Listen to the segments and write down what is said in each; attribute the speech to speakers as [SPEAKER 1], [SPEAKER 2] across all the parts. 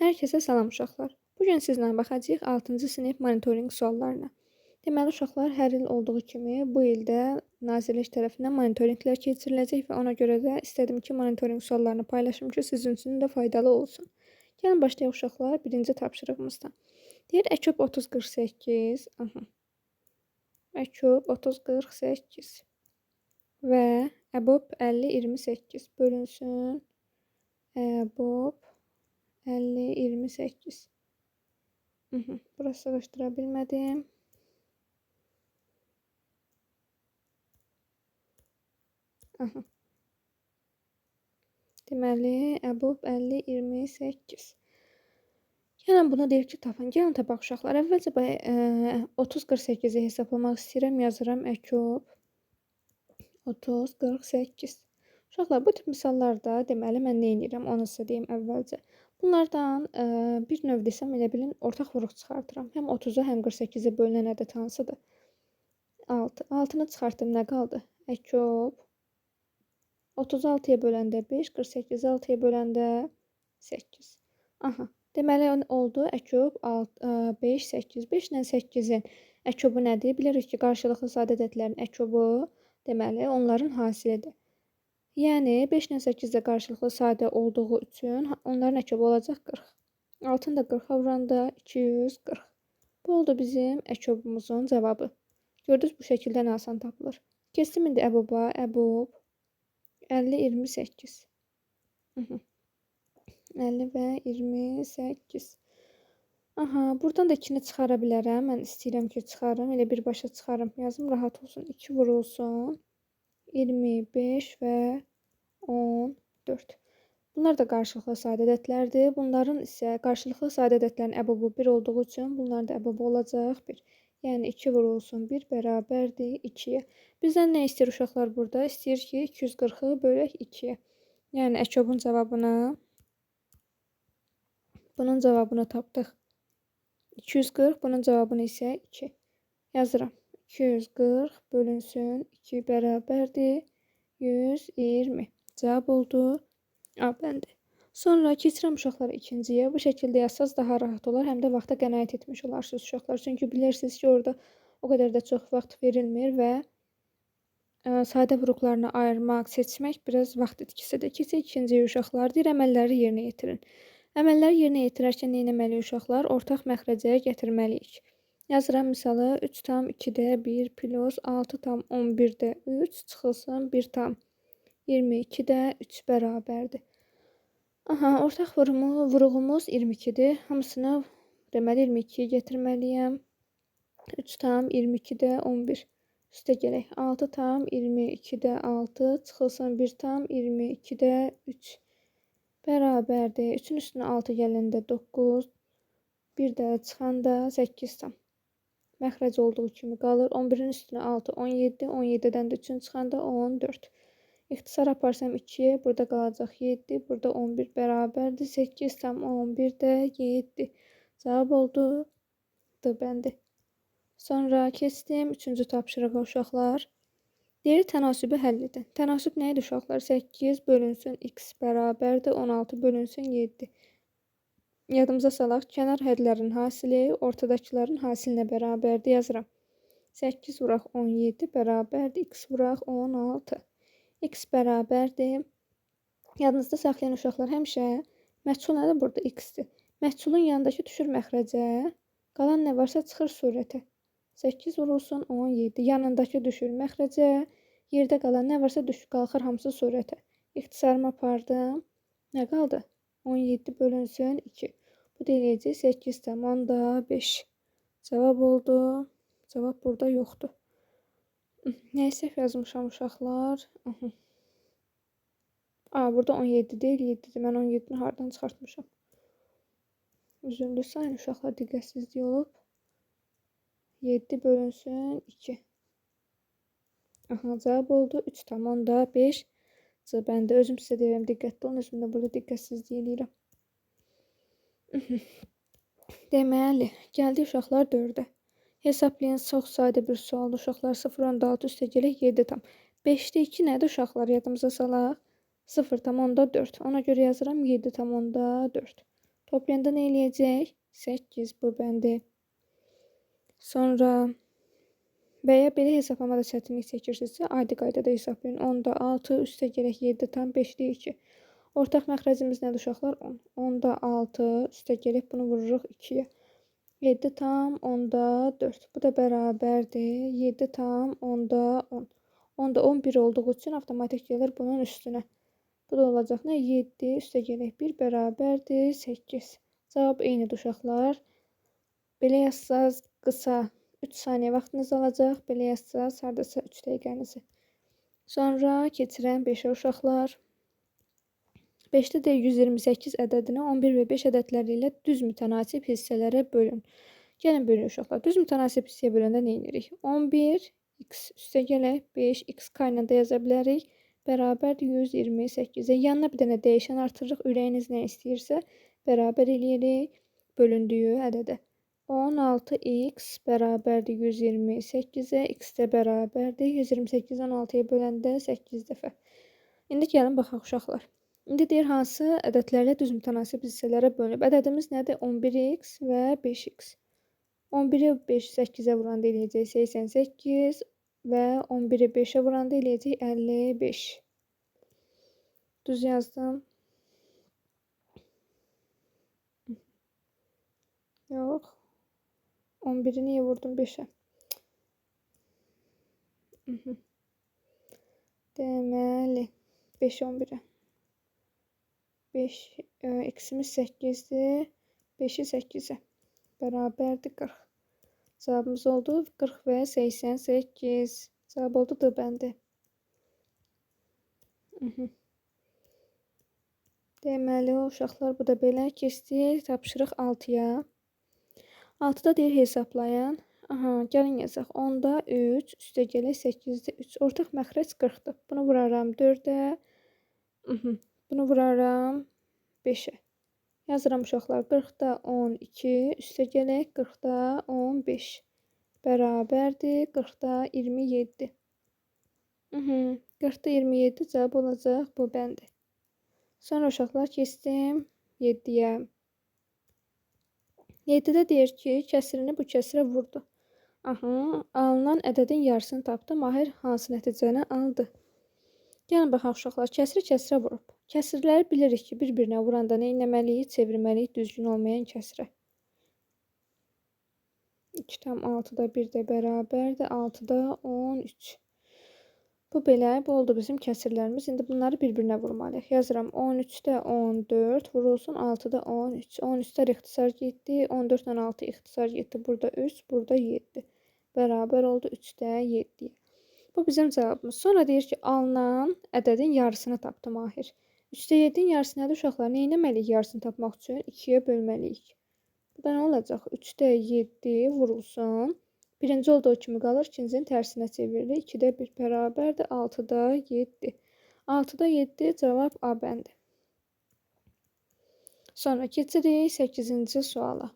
[SPEAKER 1] Hər kəsə salam uşaqlar. Bu gün sizlə baxacağıq 6-cı sinif monitorinq suallarına. Deməli uşaqlar, hər il olduğu kimi bu il də Nazirlik tərəfindən monitorinqlər keçiriləcək və ona görə də istədim ki, monitorinq suallarını paylaşım ki, sizin üçün də faydalı olsun. Gəlin başlayaq uşaqlar birinci tapşırığımızdan. Deyir əküb 30-48. Əküb 30-48 və əbob 50-28 bölünsün. Əbob 50-28. Burası sığışdıra bilmədim. Deməli, əbob 50-28. Gəlin buna deyir ki, tapın. Gəlin tapaq uşaqlar. Əvvəlcə 30-48-i hesablamaq istəyirəm. Yazıram əküb 30-48. Uşaqlar, bu tip misallarda deməli mən nə edirəm, onu sizə deyim əvvəlcə. Bunlardan bir növ desəm, elə bilin, ortaq vuruq çıxartıram. Həm 30-a, həm 48-ə bölünən ədəd hansıdır? 6. 6-nı çıxartdım, nə qaldı? Əküb 36-ya böləndə 5, 48-i 6-ya böləndə 8. Deməli, oldu əküb 5, 8. 5 ilə 8-in əkübü nədir? Bilirik ki, qarşılıqlı sadə ədədlərin əkübü, deməli, onların hasilidir. Yəni, 5 ilə 8 də qarşılıqlı sadə olduğu üçün onların əkübü olacaq 40. 6-nı da 40-a vuranda 240. Bu oldu bizim əkübümüzün cavabı. Gördünüz, bu şəkildə nə asan tapılır. Keçdim indi əboba, əbob 50-28. 50 və 28. Buradan da 2-ni çıxara bilərəm. Mən istəyirəm ki, çıxarım. Elə birbaşa çıxarım. Yazım rahat olsun. 2 vurulsun. 25 və 14. Bunlar da qarşılıqlı sadə ədədlərdir. Bunların isə qarşılıqlı sadə ədədlərin əbobu 1 olduğu üçün bunlar da əbobu olacaq 1. Yəni 2 vurulsun 1 bərabərdir 2-yə. Bizdən nə istəyir uşaqlar burada? İstəyir ki, 240-ı bölək 2-yə. Yəni əkobun cavabını, bunun cavabını tapdıq. 240, bunun cavabını isə 2. Yazıram. 240 bölünsün 2 bərabərdir 120. Cavab oldu A bəndi. Sonra keçirəm uşaqlar ikinciyə. Bu şəkildə yazsaz daha rahat olar. Həm də vaxta qənaət etmiş olarsınız uşaqlar. Çünki bilirsiniz ki, orada o qədər də çox vaxt verilmir və sadə vuruqlarını ayırmaq, seçmək biraz vaxt itkisidir. Keçək ikinciyə uşaqlar. Deyir, əməlləri yerinə yetirin. Əməlləri yerinə yetirərkən nə etməliyik uşaqlar? Ortaq məxrəcə gətirməliyik. Yazıram misalı 3 tam 2-də 1 plus 6 tam 11-də 3 çıxılsın 1 tam 22-də 3 bərabərdir. Ortaq vuruğumuz 22-dir. Hamısını deməli 22-yə gətirməliyəm. 3 tam 22-də 11. Üstə gələk. 6 tam 22-də 6 çıxılsın 1 tam 22-də 3 bərabərdir. 3-ün üstünə 6 gələndə 9. Bir də çıxanda 8 tam. Məxrəc olduğu kimi qalır. 11-in üstünə 6, 17. 17-dən də 3-ün çıxanda 14. İxtisar aparsam 2-yə, burada qalacaq 7, burada 11 bərabərdir. 8 tam 11-də 7. Cavab oldu D bəndi. Sonra keçdim 3-cü tapşırığa uşaqlar. Deyir, tənasübü həll edin. Tənasüb nə idi uşaqlar? 8 bölünsün x bərabərdir 16 bölünsün 7. Yadımıza salaq, kənar hədlərin hasili ortadakıların hasilinə bərabərdir. Yazıram. 8 vuraq 17 bərabərdir x vuraq 16. X bərabərdir. Yadınızda saxlayın uşaqlar, həmişə məchul nədir burada? X-dir. Məchulun yanındakı düşür məxrəcə, qalan nə varsa çıxır surətə. 8 vurulsun 17. Yanındakı düşür məxrəcə, yerdə qalan nə varsa qalxır hamısı surətə. İxtisarımı apardım. Nə qaldı? 17 bölünsün 2. Bu deyiləcək 8 tam 5. Cavab oldu. Cavab burada yoxdur. Nəyə səhv yazmışam uşaqlar? Burada 17 deyil, 7-dir. Mən 17-ni hardan çıxartmışam? Üzrlü sayın uşaqlar, diqqətsizlik olub. 7 bölünsün 2. Cavab oldu 3 tam 5. Mən də özüm sizə deyirəm, diqqətli olun. Özüm də burada diqqətsizlik eləyirəm. Deməli, gəldi uşaqlar 4-ə. Hesablayın, çox sadə bir sualdır uşaqlar. 0,6 üstə gələk 7 tam. 5-də 2 nədir uşaqlar? Yadımıza salaq. 0 tam 4. Ona görə yazıram 7 tam 4. Toplayanda nə eləyəcək? 8 bu bəndi. Sonra və ya belə hesablamada çətinlik çəkirsinizsə, adi qaydada hesablayın. 10-da 6 üstə gərək 7 tam 5 deyir ki. Ortaq məxrəcimiz nədir uşaqlar? 10. 10-da 6 üstə gərək bunu vururuq 2-yə. 7 tam 10-da 4. Bu da bərabərdir. 7 tam 10-da 10. 10-da 11 olduğu üçün avtomatik gəlir bunun üstünə. Bu da olacaq nə? 7 üstə gələk 1 bərabərdir 8. Cavab eynidir uşaqlar. Belə yazsaz qısa 3 saniyə vaxtınız alacaq. Belə yazsaz hardasa 3 dəqiqənizi. Sonra keçirəm 5-ə uşaqlar. 5-də də 128 ədədini 11 və 5 ədədləri ilə düz mütənasib hissələrə bölün. Gəlin bölün uşaqlar. Düz mütənasib hissəyə böləndə nə edirik? 11 x üstə gələk 5 x qayna da yaza bilərik. Bərabərdir 128-ə. Yanına bir dənə dəyişən artırırıq. Ürəyiniz nə istəyirsə bərabər eləyirik bölündüyü ədədə. 16x bərabərdir 128-ə. X də bərabərdir 128-i 16-ya böləndə 8 dəfə. İndi gəlin baxaq uşaqlar. İndi deyir hansı ədədlərlə düz mütənasib hissələrə bölünüb. Ədədimiz nədir? 11x və 5x. 11-i 5 8-ə vuranda eləyəcək 88 və 11-i 5-ə vuranda eləyəcək 55. Düz yazdım. Yox. 11-i niyə vurdum 5-ə? Deməli 5 11-ə. 5 x'imiz 8-dir. 5-i 8-ə. Bərabərdir 40. Cavabımız oldu 40 və 88. Cavab oldu D bəndi. Deməli uşaqlar bu da belə keçdik. Tapşırıq 6-ya. 6-da deyir hesablayın. Gəlin yazaq. 10-da 3 üstə gələk 8-də 3. Ortaq məxrəc 40-dır. Bunu vuraram 4-ə. Bunu vuraram 5-ə. Yazıram uşaqlar 40-da 12 üstə gələk 40-da 15 bərabərdir 40-da 27. 40-da 27 cavab olacaq bu bəndi. Sonra uşaqlar keçdim 7-yə. 7-də deyir ki, kəsirini bu kəsirə vurdu. Alınan ədədin yarısını tapdı. Mahir hansı nəticəni aldı? Gəlin baxaq uşaqlar, kəsiri kəsirə vurub. Kəsirləri bilirik ki, bir-birinə vuranda nə etməliyik? Çevirməliyik düzgün olmayan kəsirə. 2 tam 6-da 1 də bərabərdir. 6-da 13. Bu belə, bu oldu bizim kəsirlərimiz. İndi bunları bir-birinə vurmalıyıq. Yazıram 13-də 14 vurulsun 6-da 13. 13-də ixtisar getdi. 14-dən 6 ixtisar getdi. Burada 3, burada 7. Bərabər oldu 3-də 7-yə. Bu bizim cavabımız. Sonra deyir ki, alınan ədədin yarısını tapdı Mahir. 3-də 7-nin yarısı nədir uşaqlar? Nə etməliyik yarısını tapmaq üçün? 2-yə bölməliyik. Bu da nə olacaq? 3-də 7 vurulsun. Birinci olduğu kimi qalır. İkincinin tərsinə çevirilir. 2-də 1 bərabərdir. 6-da 7. 6-da 7 cavab A bəndi. Sonra keçirik 8-ci suala.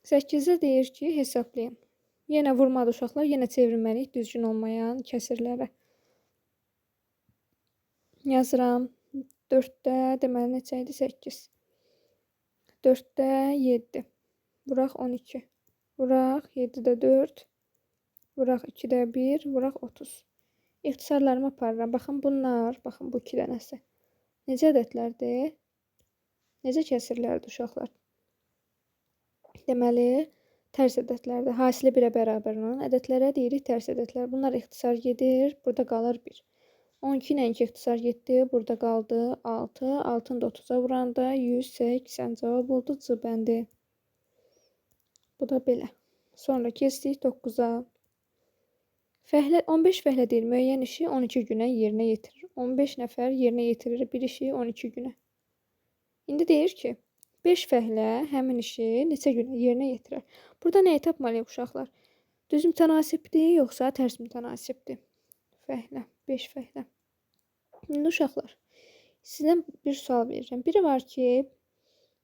[SPEAKER 1] 8-də deyir ki, hesablayın. Yenə vurmadı uşaqlar, yenə çevirməliyik düzgün olmayan kəsirlərə. Yazıram. 4-də deməli neçə idi? 8. 4-də 7. Vuraq 12. Vuraq 7-də 4. Vuraq 2-də 1. Vuraq 30. İxtisarlarımı aparıram. Baxın bunlar, baxın bu 2 dənəsi. Necə ədədlərdir? Necə kəsirlərdir uşaqlar? Deməli, tərs ədədlərdir. Hasili 1-ə bərabər olan ədədlərə deyirik tərs ədədlər. Bunlar ixtisar gedir. Burada qalır 1. 12 ilə 2 ixtisar getdi. Burada qaldı 6. 6-nı da 30-a vuranda 180 cavab oldu C bəndi. Bu da belə. Sonra keçdik 9-a. 15 fəhlə deyil. Müəyyən işi 12 günə yerinə yetirir. 15 nəfər yerinə yetirir bir işi 12 günə. İndi deyir ki, 5 fəhlə həmin işi neçə günə yerinə yetirər? Burada nəyi tapmalıyıq uşaqlar? Düz mütənasibdir, yoxsa tərs mütənasibdir? Fəhlə, 5 fəhlə. İndi uşaqlar, sizdən bir sual verirəm. Biri var ki,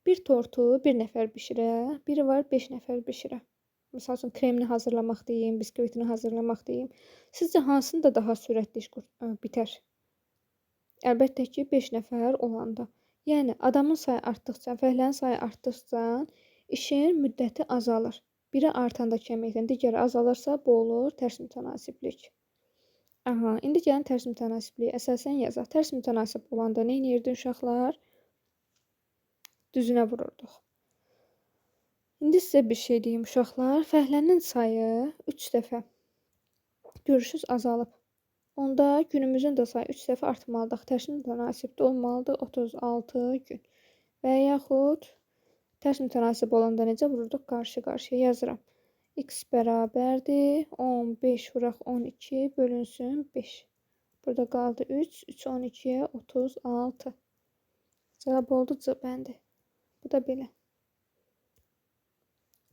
[SPEAKER 1] bir tortu 1 nəfər bişirər, biri var 5 nəfər bişirər. Məsəl üçün, kremini hazırlamaq deyim, biskvitini hazırlamaq deyim. Sizcə hansında daha sürətli iş bitər? Əlbəttə ki, 5 nəfər olanda. Yəni adamın sayı artdıqca, fəhlənin sayı artdıqca işin müddəti azalır. Biri artanda kəməklə, digəri azalırsa bu olur tərs mütənasiblik. Aha, indi gəlin tərs mütənasibliyi əsasən yazaq. Tərs mütənasib olanda nə edirdi uşaqlar? Düzünə vururduq. İndi sizə bir şey deyim uşaqlar. Fəhlənin sayı 3 dəfə görürsüz azalıb. Onda günümüzün də sayı 3 dəfə artmalıdır. Tərs mütənasibdə olmalıdır 36 gün. Və yaxud tərs mütənasib olanda necə vururduq? Qarşı-qarşıya yazıram. X bərabərdir 15 vuraq 12 bölünsün 5. Burada qaldı 3. 3 12'ye 36. Cavab oldu C bəndi. Bu da belə.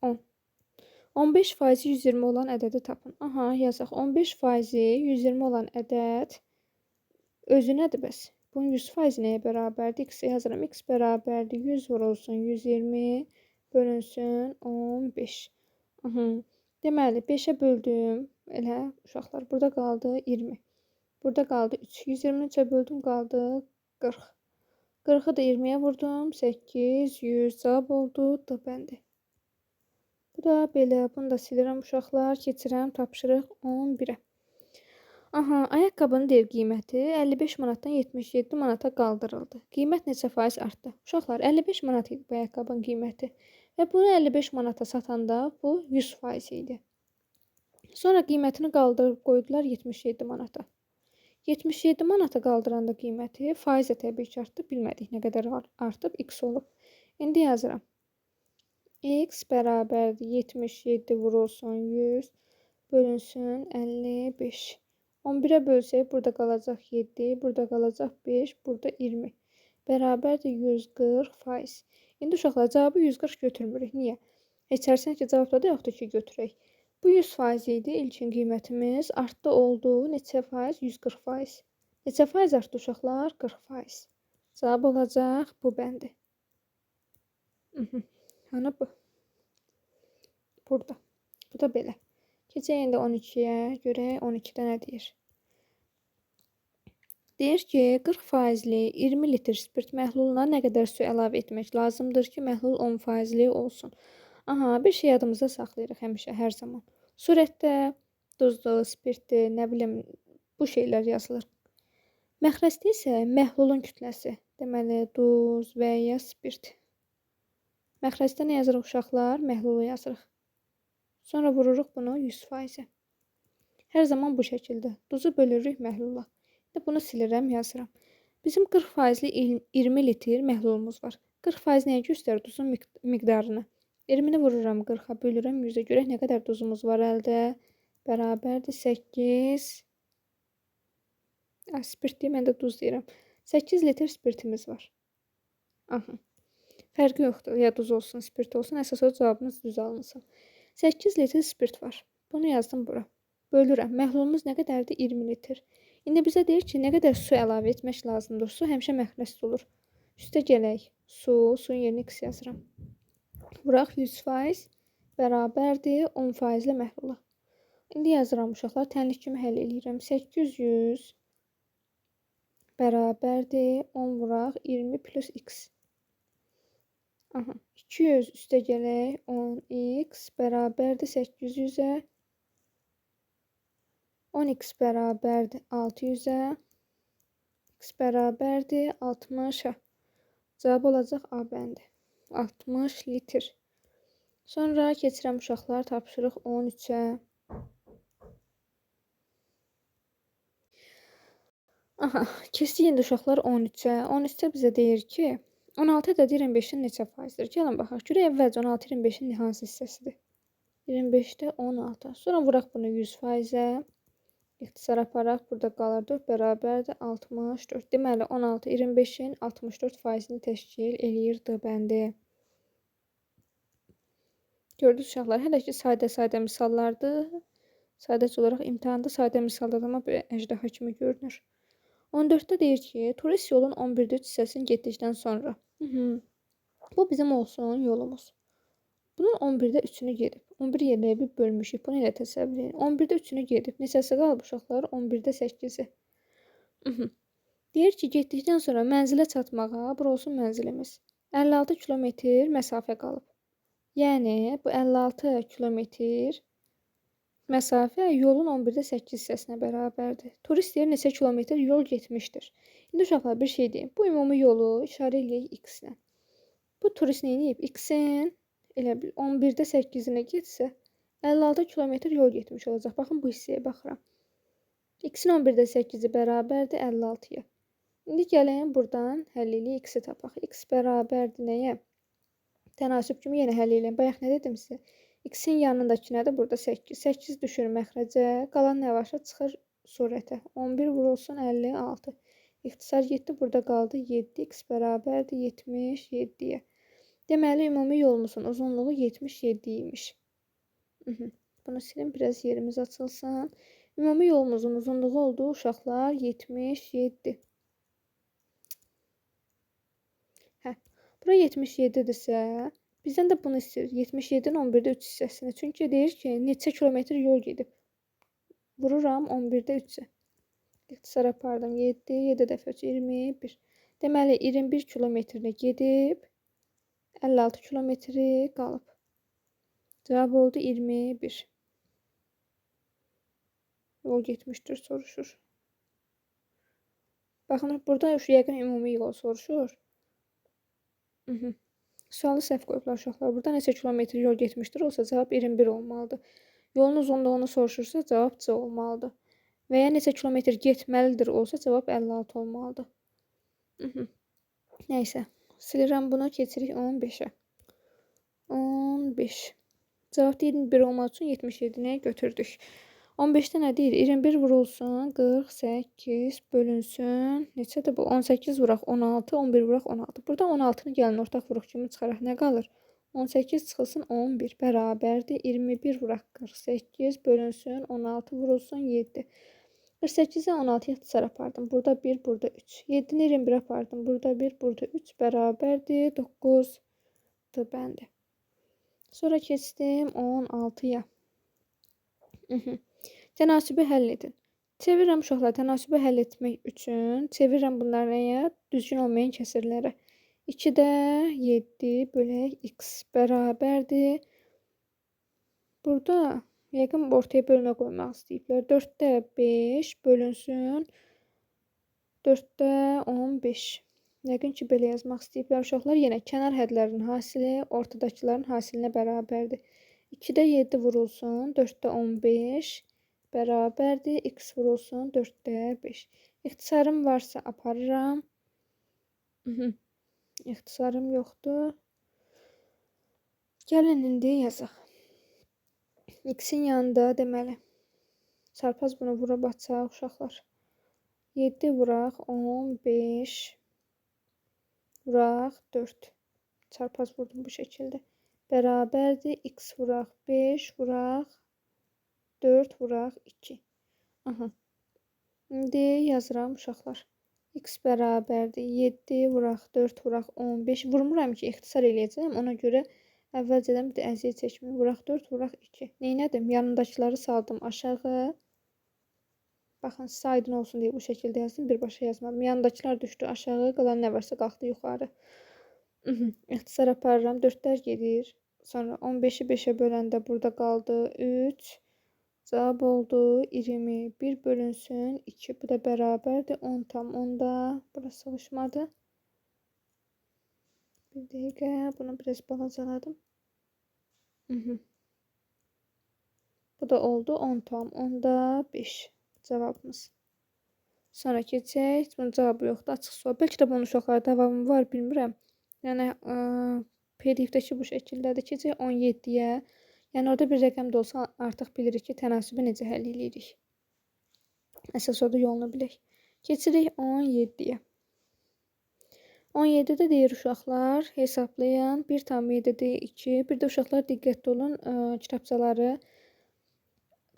[SPEAKER 1] 10. 15% 120 olan ədədi tapın. Aha, yazaq. 15% 120 olan ədəd özü nədir bəs? Bunun 100% nəyə bərabərdir? X yazıram. X bərabərdir 100 vurulsun 120 bölünsün 15. Aha. Deməli 5'ə böldüm. Elə uşaqlar. Burada qaldı 20. Burada qaldı 3. 120'ni 3'ə böldüm qaldı 40. 40'ı da 20'ye vurdum. 8, 100 cavab oldu. D bəndi. Bu da belə. Bunu da silirəm uşaqlar. Keçirəm tapşırıq 11'ə. Aha, ayaqqabının dev qiyməti 55 manatdan 77 manata qaldırıldı. Qiymət neçə faiz artdı? Uşaqlar 55 manat idi bu ayaqqabının qiyməti. Və bunu 55 manata satanda bu 100% idi. Sonra qiymətini qaldırıb qoydular 77 manata. 77 manata qaldıranda qiyməti faiz də təbii ki artdı. Bilmədik nə qədər artıb x olub. İndi yazıram. X bərabərdir 77 vurulsun 100 bölünsün 55. 11'ə bölsək burada qalacaq 7, burada qalacaq 5, burada 20. Bərabərdir 140%. İndi uşaqlar cavabı 140 götürmürük. Niyə? Heçərsən ki cavabda da yoxdur ki götürək. Bu 100% idi. İlkin qiymətimiz artdı oldu. Neçə faiz? 140%. Neçə faiz artdı uşaqlar? 40%. Cavab olacaq bu bəndi. Hani bu? Burada. Bu da belə. Keçək indi 12'yə görək 12'də nə deyir? Deyir ki 40%li 20 litr spirt məhluluna nə qədər su əlavə etmək lazımdır ki məhlul 10%li olsun. Aha, bir şey yadımızda saxlayırıq həmişə, hər zaman. Surətdə duzlu, spirtli, nə bilim bu şeylər yazılır. Məxrəsdə isə məhlulun kütləsi. Deməli duz və ya spirt. Məxrəsdə nə yazırıq uşaqlar? Məhlulu yazırıq. Sonra vururuq bunu 100%. Hər zaman bu şəkildə. Duzu bölürük məhlula. Bunu silirəm, yazıram. Bizim 40%li 20 litr məhlulumuz var. 40% nəyə göstərir? Duzun miqdarını. 20'ni vururam 40'a bölürəm 100'ə. Görək nə qədər duzumuz var əldə. Bərabərdir 8. Spirt deyim, mən də duz deyirəm. 8 litr spirtimiz var. Aha. Fərqi yoxdur. Ya duz olsun, spirt olsun. Əsas o cavabımız düz alınsa. 8 litr spirt var. Bunu yazdım bura. Bölürəm. Məhlulumuz nə qədərdir? 20 litr. İndi bizə deyir ki, nə qədər su əlavə etmək lazımdır. Su həmişə məxrəsdə olur. Üstə gələk. Suyun yerinə x yazıram. Vuraq 100% bərabərdir 10%li məhlula. İndi yazıram uşaqlar. Tənlik kimi həll edirəm. 800 bərabərdir 10 vuraq 20 plus x. Aha. 200 üstə gələk 10x bərabərdir 800'ə. 10x bərabərdir 600'ə. X bərabərdir 60'a. Cavab olacaq A bəndi. 60 litr. Sonra keçirəm uşaqlar tapşırıq 13'ə. Aha, keçdik indi uşaqlar 13'ə. 13'də bizə deyir ki 16 ədədi 25'in neçə faizdir? Gəlin baxaq. Görək əvvəlcə 16 25'in hansı hissəsidir? 25'də 16. Sonra vuraq bunu 100%'ə. İxtisar aparaq. Burada qalır 4 bərabərdir 64. Deməli 16 25'in 64%'ni təşkil eləyir D bəndi. Gördünüz uşaqlar, hələ ki sadə misallardır. Sadəcə olaraq imtahanda sadə misaldadır, amma belə əjdaha kimi görünür. 14'də deyir ki, turist yolun 11'də 3 hissəsini getdikdən sonra. Bu bizim olsun yolumuz. Bunun 11'də 3'ünü gedib. 11 yerinə bir bölmüşük. Bunu elə təsəvvür edin. 11'də 3'ünü gedib. Neçəsi qalıb uşaqlar? 11'də 8'i. Deyir ki, getdikdən sonra mənzilə çatmağa, bura olsun mənzilimiz, 56 kilometr məsafə qalıb. Yəni, bu 56 kilometr məsafə yolun 11/8 hissəsinə bərabərdir. Turist deyir neçə kilometr yol getmişdir. İndi uşaqlar bir şey deyim. Bu ümumi yolu işarə eləyək x-lə. Bu turist neyniyib? X-in elə bil 11/8-inə getsə 56 kilometr yol getmiş olacaq. Baxın bu hissəyə baxıram. X-in 11/8-i bərabərdir 56-ya. İndi gəlin buradan həll eləyək, x-i tapaq. X bərabərdir nəyə? Tənasüb kimi yenə həll eləyək. Bayaq nə dedim sizə? X-in yanındakı nədir? Burada 8. 8 düşür məxrəcə. Qalan nə varsa çıxır surətə. 11 vurulsun 56. İxtisar 7 burada qaldı. 7. X bərabərdir 77-yə. Deməli, ümumi yolumuzun uzunluğu 77 imiş. Bunu silin, biraz yerimiz açılsın. Ümumi yolumuzun uzunluğu olduğu uşaqlar 77. Bura 77-dirsə, bizdən də bunu istəyir. 77-nin 11/3 hissəsini. Çünki deyir ki, neçə kilometr yol gedib. Vururam 11/3-ə. İxtisar apardım. 7, 7 dəfə 3, 21. Deməli, 21 kilometrini gedib, 56 kilometri qalıb. Cavab oldu 21. Yol getmişdir, soruşur. Baxın, burada yəqin ümumi yol soruşur. Sualı səhv qoyublar uşaqlar. Burada neçə kilometr yol getmişdir olsa cavab 21 olmalıdır. Yolun uzunluğunu soruşursa cavab C olmalıdır. Və ya neçə kilometr getməlidir olsa cavab 56 olmalıdır. Nəysə, silirəm bunu, keçirik 15-ə. 15. Cavab 21 olmaq üçün 77-ni götürdük. 15-də nə deyir? 21 vurulsun 48 bölünsün. Neçədir bu? 18 vuraq 16, 11 vuraq 16. Burada 16-nı gəlin ortaq vuruq kimi çıxaraq nə qalır? 18 çıxılsın 11 bərabərdir. 21 vuraq 48 bölünsün 16 vurulsun 7. 48-ə 16 ixtisar apardım. Burada 1, burada 3. 7-ni 21 apardım. Burada 1, burada 3 bərabərdir. 9-dır bəndi. Sonra keçdim 16-ya. Tənasibi həll edin. Çevirirəm uşaqlar, tənasibi həll etmək üçün çevirirəm bunları nəyə? Düzgün olmayan kəsirlərə. 2-də 7 bölək x bərabərdir. Burada yəqin ortaya bölmə qoymaq istəyiblər. 4-də 5 bölünsün 4-də 15. Yəqin ki, belə yazmaq istəyiblər uşaqlar. Yenə kənar hədlərinin hasili ortadakıların hasilinə bərabərdir. 2-də 7 vurulsun 4-də 15 bərabərdir. X vurulsun 4-də 5. İxtisarım varsa aparıram. İxtisarım yoxdur. Gəlin indi yazaq. X-in yanında deməli. Çarpaz bunu vurub açaq uşaqlar. 7 vuraq 15 vuraq 4. Çarpaz vurdum bu şəkildə. Bərabərdir. X vuraq 5 vuraq 4 vuraq 2. İndi yazıram uşaqlar. X bərabərdir. 7 vuraq 4 vuraq 15. Vurmuram ki, ixtisar eləyəcəm. Ona görə əvvəlcədən bir də əziyyət çəkməyim. Vuraq 4 vuraq 2. Neynədim? Yanındakiləri saldım aşağı. Baxın, sizə aydın olsun deyə bu şəkildə yazdım. Birbaşa yazmadım. Yanındakilər düşdü aşağı. Qalan nə varsa qalxdı yuxarı. İxtisar aparıram. 4-lər gedir. Sonra 15-i 5-ə böləndə burada qaldı 3. Cavab oldu 21 bölünsün 2. Bu da bərabərdir 10 tam 10-da. Burası çalışmadı. Bir dəqiqə. Bunu biraz balacaladım. Bu da oldu 10 tam 10-da 5 cavabımız. Sonra keçək. Bunun cavabı yoxdur. Açıq sual. Bəlkə də bunun uşaqlara davamı var, bilmirəm. Yəni PDF-dəki bu şəkildədir. Keçək 17-yə. Yəni orada bir rəqəm də olsa artıq bilirik ki, tənasibi necə həll edirik. Əsas orada yolunu bilək. Keçirik 17-yə. 17-də deyir uşaqlar, hesablayın. 1,7-də 2. Bir də uşaqlar diqqətli olun, kitabçaları,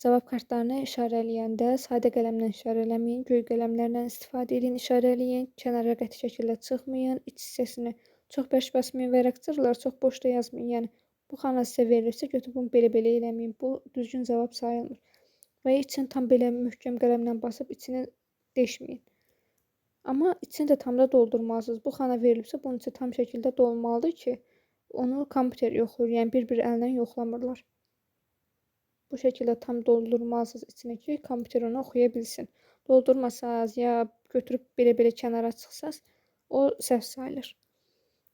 [SPEAKER 1] cavab kartlarını işarələyəndə sadə qələmlə işarələməyin, göy qələmlərlə istifadə edin, işarələyin, kənara qəti şəkildə çıxmayın, iç hissəsini çox bəş basmayın, vərəqçılar çox boşda yazmayın. Yəni bu xana sizə verilirsə, götürüb bunu belə-belə eləməyin. Bu düzgün cavab sayılmır. Və için tam belə möhkəm qələmlə basıb içini deşməyin. Amma içini də tam da doldurmalısınız. Bu xana verilibsə, bunun içi tam şəkildə dolmalıdır ki, onu kompüter yoxlayır. Yəni bir-bir əllə yoxlamırlar. Bu şəkildə tam doldurmalısınız içini ki, kompüter onu oxuya bilsin. Doldurmasanız ya götürüb belə-belə kənara çıxsaz, o səhv sayılır.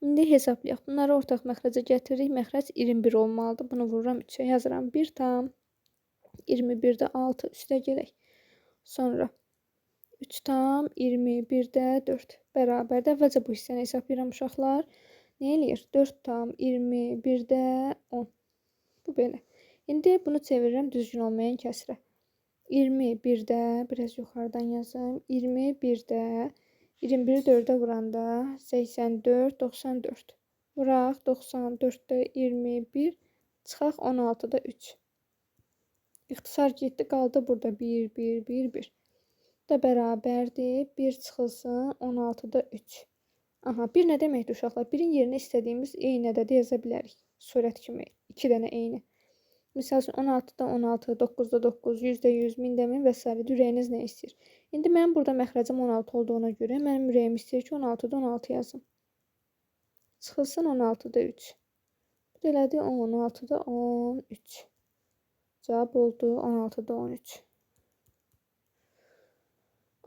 [SPEAKER 1] İndi hesablayaq. Bunları ortaq məxrəcə gətiririk. Məxrəc 21 olmalıdır. Bunu vururam 3-ə, yazıram 1 tam 21-də 6 üstə gələk. Sonra 3 tam 21-də 4 bərabər də əvvəlcə bu hissəni hesablayıram uşaqlar. Nə eləyir? 4 tam 21-də 10. Bu belə. İndi bunu çevirirəm düzgün olmayan kəsrə. 21-də biraz yuxarıdan yazım. 21-də 21-i 4-ə vuranda 84, 94. Vuraq 94-də 21, çıxaq 16-da 3. İxtisar getdi, qaldı burada 1, 1, 1, 1. Da bərabərdir. 1 çıxılsın 16-da 3. Aha, 1 nə deməkdir uşaqlar? 1-in yerinə istədiyimiz eyni ədədi yaza bilərik. Surət kimi 2 dənə eyni. Misal üçün 16-da 16, 9-da 9, 100-də 100, 1000-də 1000 və s. Ürəyiniz nə istəyir? İndi mənim burada məxrəcim 16 olduğuna görə mənim ürəyim istəyir ki, 16-da 16 yazım. Çıxılsın 16-da 3. Bu da elədi 16-da 13. Cavab oldu 16-da 13.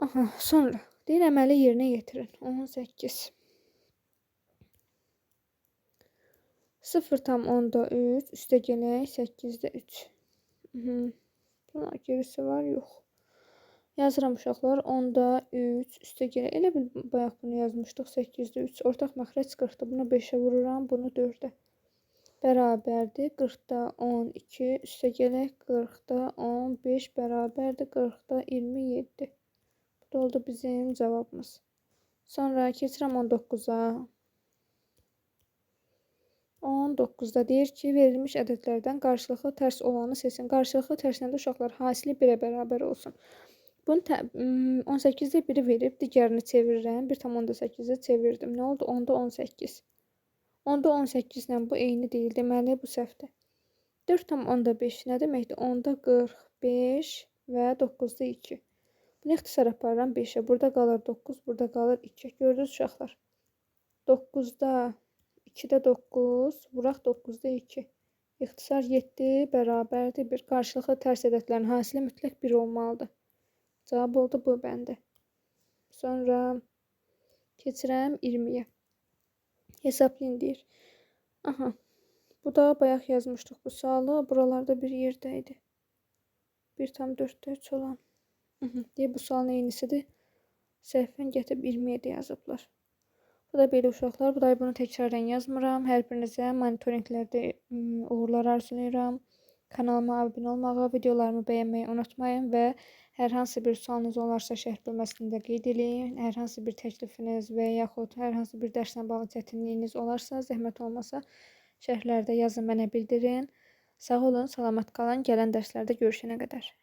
[SPEAKER 1] Aha, sonra deyir əməli yerinə yetirin. 18. 0 tam 10-da 3, üstə gələk 8-də 3. Buna gerisi var, yox. Yazıram uşaqlar 10-da 3, üstə gələk. Elə bil bayaq bunu yazmışdıq 8-də 3. Ortaq məxrəc 40-da. Bunu 5-ə vururam, bunu 4-ə. Bərabərdir 40-da 12, üstə gələk 40-da 15 bərabərdir 40-da 27. Bu da oldu bizim cavabımız. Sonra keçirəm 19-a. 19-da deyir ki, verilmiş ədədlərdən qarşılıqlı tərs olanı seçin. Qarşılıqlı tərsində uşaqlar hasili 1-ə bərabər olsun. Bunu 18-də 1-i verib, digərini çevirirəm. 1,8-də çevirdim. Nə oldu? 10-da 18. 10-da 18 ilə bu eyni deyil. Deməli, bu səhvdir. 4,10-da 5 nə deməkdir? 10-da 45 və 9-da 2. Bunu ixtisar aparıram 5-ə. Burada qalır 9, burada qalır 2. Gördünüz uşaqlar? 9-da 2-də 9, vuraq 9-da 2. İxtisar 7 bərabərdir 1. Qarşılıqlı tərs ədədlərin hasili mütləq 1 olmalıdır. Cavab oldu bu bəndə. Sonra keçirəm 20-yə. Hesablayın deyir. Aha, bu da bayaq yazmışdıq bu sualı. Buralarda bir yerdə idi. 1,4-də 3 olan. Deyir, bu sualın eynisidir. Səhvən gətirib 20-yə yazıblar. Bu da belə uşaqlar. Bu da bunu təkrarən yazmıram. Hər birinizə monitorinqlərdə uğurlar arzulayıram. Kanalıma abunə olmağı, videolarımı bəyənməyi unutmayın və hər hansı bir sualınız olarsa şərh bölməsində qeyd edin. Hər hansı bir təklifiniz və yaxud hər hansı bir dərslə bağlı çətinliyiniz olarsa, zəhmət olmasa şərhlərdə yazın, mənə bildirin. Sağ olun, salamat qalın. Gələn dərslərdə görüşənə qədər.